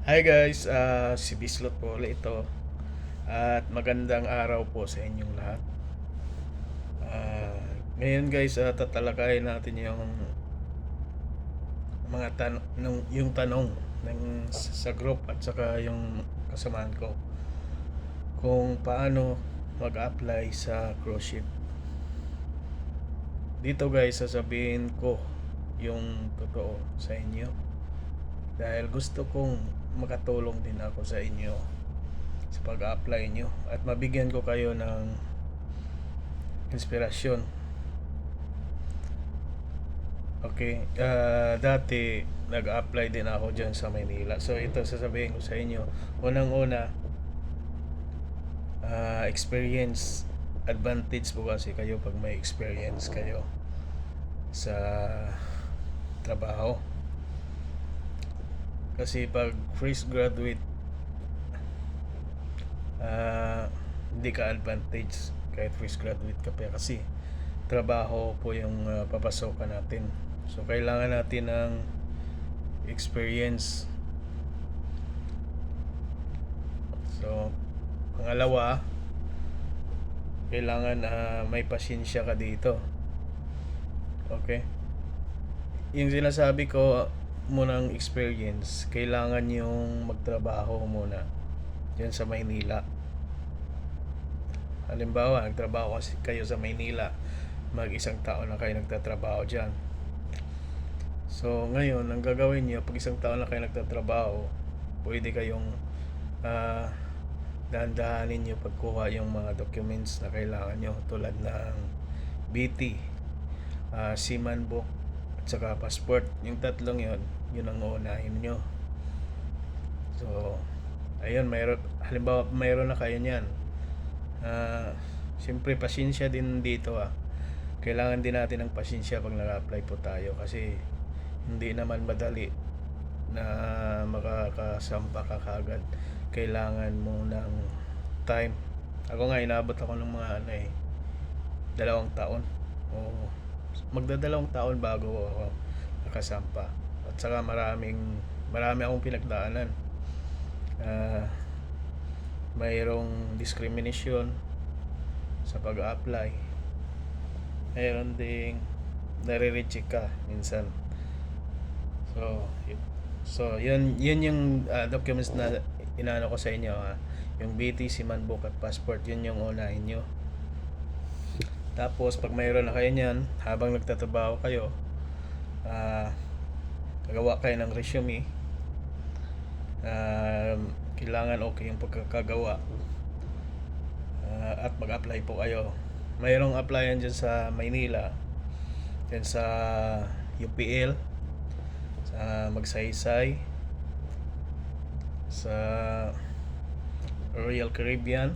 Hi guys, si Bislot po ulit ito at magandang araw po sa inyong lahat. Ngayon guys, tatalakayin natin yung mga yung tanong sa group at saka yung kasamaan ko kung paano mag-apply sa cruise ship. Dito guys, sasabihin ko yung totoo sa inyo dahil gusto kong makatulong din ako sa inyo sa pag-apply nyo at mabigyan ko kayo ng inspirasyon. Okay, dati nag-apply din ako dyan sa Maynila. So ito sasabihin ko sa inyo. Unang-una, experience advantage po kasi kayo pag may experience kayo sa trabaho. Kasi pag fresh graduate, hindi ka advantage kahit fresh graduate ka pa kasi trabaho po yung papasokan natin. So kailangan natin ng experience. So pangalawa, kailangan may pasensya ka dito. Okay? Yung sinasabi ko munang experience, kailangan yung magtrabaho muna dyan sa Maynila. Halimbawa, nagtrabaho kasi kayo sa Maynila, mag-isang taon na kayo nagtatrabaho dyan. So ngayon, ang gagawin nyo, pag isang taon na kayo nagtatrabaho, pwede kayong dahan-dahanin nyo pagkuha yung mga documents na kailangan nyo tulad ng BT, Seaman Book, at saka passport. Yung tatlong yun ang uunahin nyo. So ayun, halimbawa mayroon na kayo niyan. Siyempre pasensya din dito kailangan din natin ng pasensya pag nag-apply po tayo kasi hindi naman madali na makakasampa ka kagad. Kailangan mo ng time. Ako nga inabot ako ng mga 2 taon o magdadalawang taon bago ako nakasampa. At saka marami akong pinagdaanan. Mayroong discrimination sa pag-apply. Mayroon ding nare-reject ka minsan. So yun yung documents na inaano ko sa inyo yung BTC, Manbook at passport, yun yung unahin nyo. Tapos pag mayroon na kayo niyan, habang nagtatrabaho kayo, gagawa kayo ng resume. Kailangan okay yung pagkakagawa, at mag-apply po kayo. Mayroong applyan dyan sa Maynila, dyan sa UPL, sa Magsaysay, sa Royal Caribbean,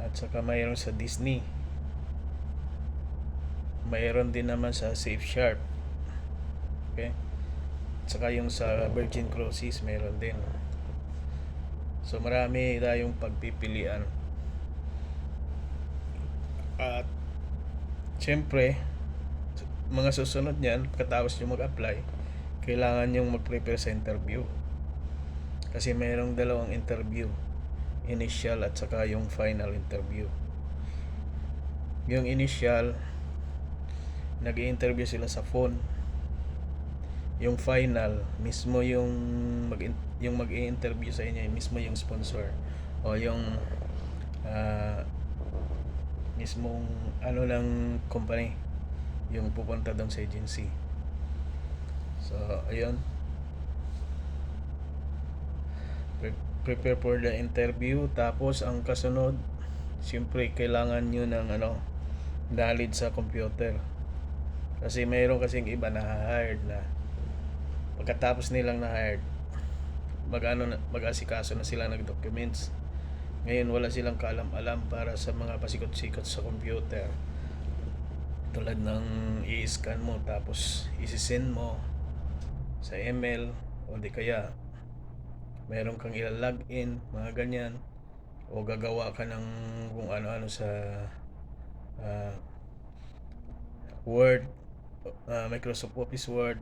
at saka mayroon sa Disney. Mayroon din naman sa Safe Sharp. Okay? At saka yung sa Virgin Cruises mayroon din. So marami tayong pagpipilian. At syempre, mga susunod niyan, pagkatapos nyo mag-apply, kailangan nyo mag-prepare sa interview. Kasi mayroong 2 interview, initial at saka yung final interview. Yung initial, nag-i-interview sila sa phone. Yung final, mismo yung mag-i-interview sa inyo, mismo yung sponsor o yung mismong ng company yung pupunta doon sa agency. So ayun, prepare for the interview. Tapos ang kasunod, siyempre kailangan nyo ng knowledge sa computer. Kasi mayroon kasing iba na hired na pagkatapos nilang na-hired, mag-asikaso na sila ng documents. Ngayon wala silang kaalam-alam para sa mga pasikot-sikot sa computer. Tulad ng i-scan mo tapos i-send mo sa email o di kaya meron kang i-login, mga ganyan, o gagawa ka ng kung ano-ano sa Word, Microsoft Office Word,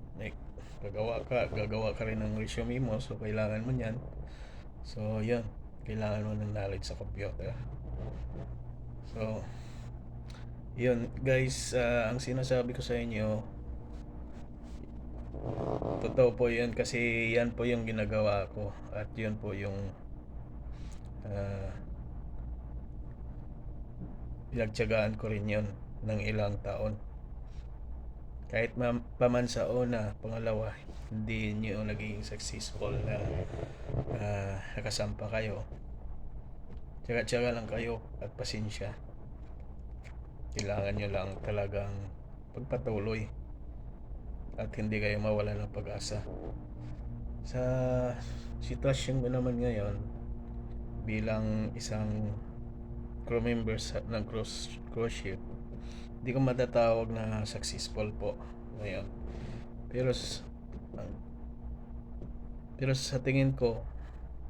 gagawa ka rin ng resume mo, so kailangan mo niyan. So yun, kailangan mo ng knowledge sa computer. So yun guys, ang sinasabi ko sa inyo, totoo po yun kasi yan po yung ginagawa ko at yun po yung ah, pinagtiyagaan ko rin yun ng ilang taon. Kahit paman sa una, pangalawa, hindi nyo naging successful na nakasampa kayo. Tiyaga-tiyaga lang kayo at pasensya. Kailangan nyo lang talagang pagpatuloy at hindi kayo mawala ng pag-asa. Sa sitwasyon ko naman ngayon, bilang isang crew member ng cruise ship, hindi ko matatawag na successful po ngayon. Pero sa tingin ko,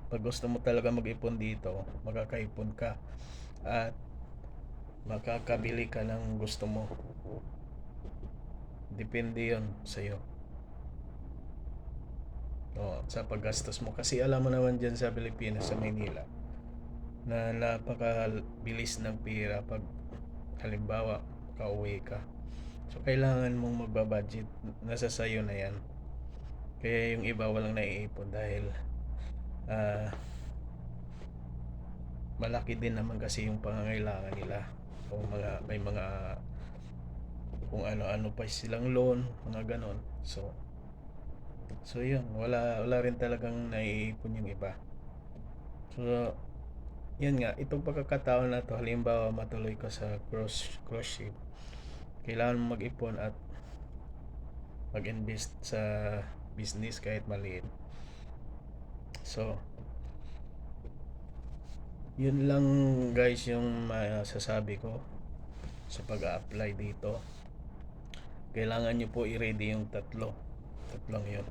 pag gusto mo talaga mag-ipon dito, makakaipon ka at makakabili ka ng gusto mo. Depende yon sa'yo. Sa paggastos mo. Kasi alam mo naman dyan sa Pilipinas, sa Maynila, na napakabilis ng pera pag halimbawa kauwi ka. So kailangan mong magbabudget. Nasa sayo na yan. Kaya yung iba walang naiipon dahil malaki din naman kasi yung pangangailangan nila. May mga kung ano-ano pa silang loan, mga ganon. So yun, wala rin talagang naiipon yung iba. So yun nga, itong pagkakataon na to, halimbawa matuloy ka sa cruise ship, kailangan mo mag-ipon at mag-invest sa business kahit maliit. So yun lang guys yung masasabi ko sa pag-a-apply dito. Kailangan nyo po i-ready yung tatlong yun.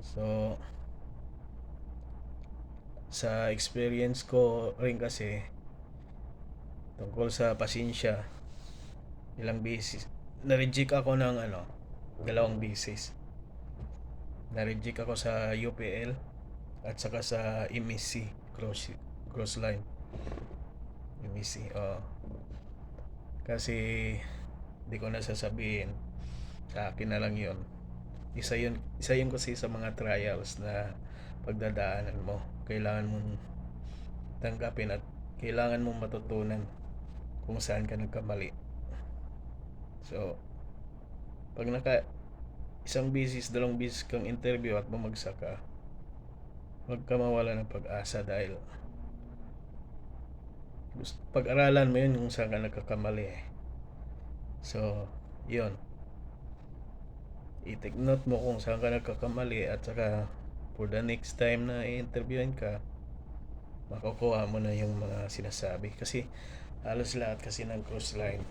So sa experience ko rin kasi tungkol sa pasensya, ilang beses na-reject ako ng dalawang beses. Na-reject ako sa UPL at saka sa MSC Cruise Line. MSC, kasi di ko na sasabihin, sa akin na lang yun. Isa yun kasi sa mga trials na pagdadaanan mo. Kailangan mong tanggapin at kailangan mong matutunan kung saan ka nagkamali. So pag isang beses, dalawang beses kang interview at bumagsak ka, huwag ka mawala ng pag-asa dahil pag-aralan mo yun kung saan ka nagkakamali. So yun, i-take note mo kung saan ka nagkakamali at saka for the next time na i-interviewin ka, makukuha mo na yung mga sinasabi. Kasi halos lahat kasi ng cruise line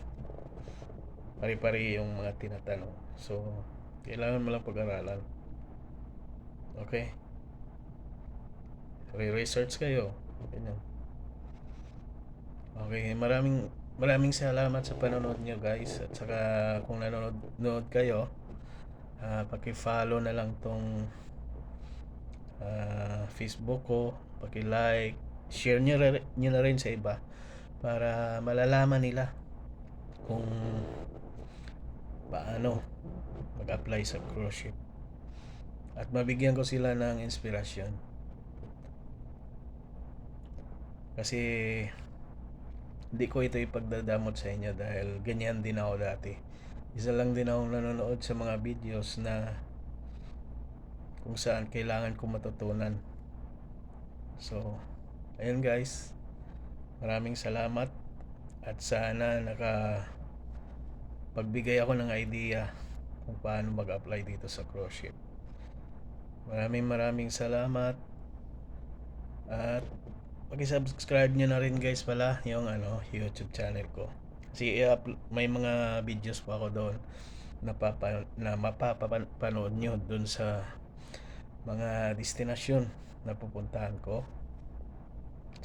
pari-pari yung mga tinatanong. So kailangan mo lang pag-aralan. Okay, re-research kayo. Ganyan. Okay, maraming salamat sa panonood nyo guys. At saka kung nanonood kayo, paki-follow na lang tong Facebook ko, paki-like, share nyo na rin sa iba para malalaman nila kung paano mag-apply sa cruise ship at mabigyan ko sila ng inspirasyon. Kasi hindi ko ito ipagdadamot sa inyo dahil ganyan din ako dati. Isa lang din ako nanonood sa mga videos na kung saan kailangan ko matutunan. So ayun guys, maraming salamat at sana pagbigay ako ng idea kung paano mag-apply dito sa cruise ship. Maraming salamat at paki-subscribe nyo na rin guys pala yung YouTube channel ko. Kasi may mga videos pa ako doon na mapapanood nyo doon sa mga destinasyon na pupuntahan ko.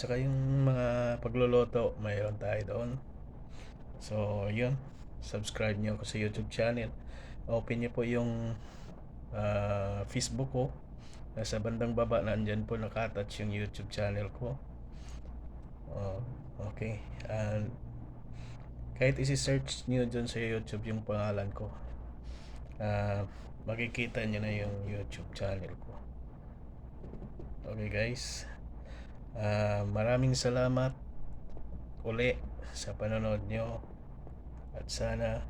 Tsaka yung mga pagluluto, mayroon tayo doon. So yun, subscribe nyo ako sa YouTube channel. open niyo po yung Facebook ko. Nasa bandang baba nandyan po nakatouch yung YouTube channel ko. Oh, okay. And kahit isi-search niyo dun sa YouTube yung pangalan ko, makikita niyo na yung YouTube channel ko. Okay guys, maraming salamat uli sa panonood nyo, at sana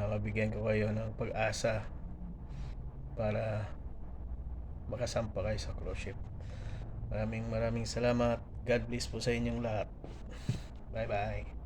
mabigyan ko kayo ng pag-asa para makasampa kayo sa cruise ship. Maraming salamat. God bless po sa inyong lahat. Bye bye.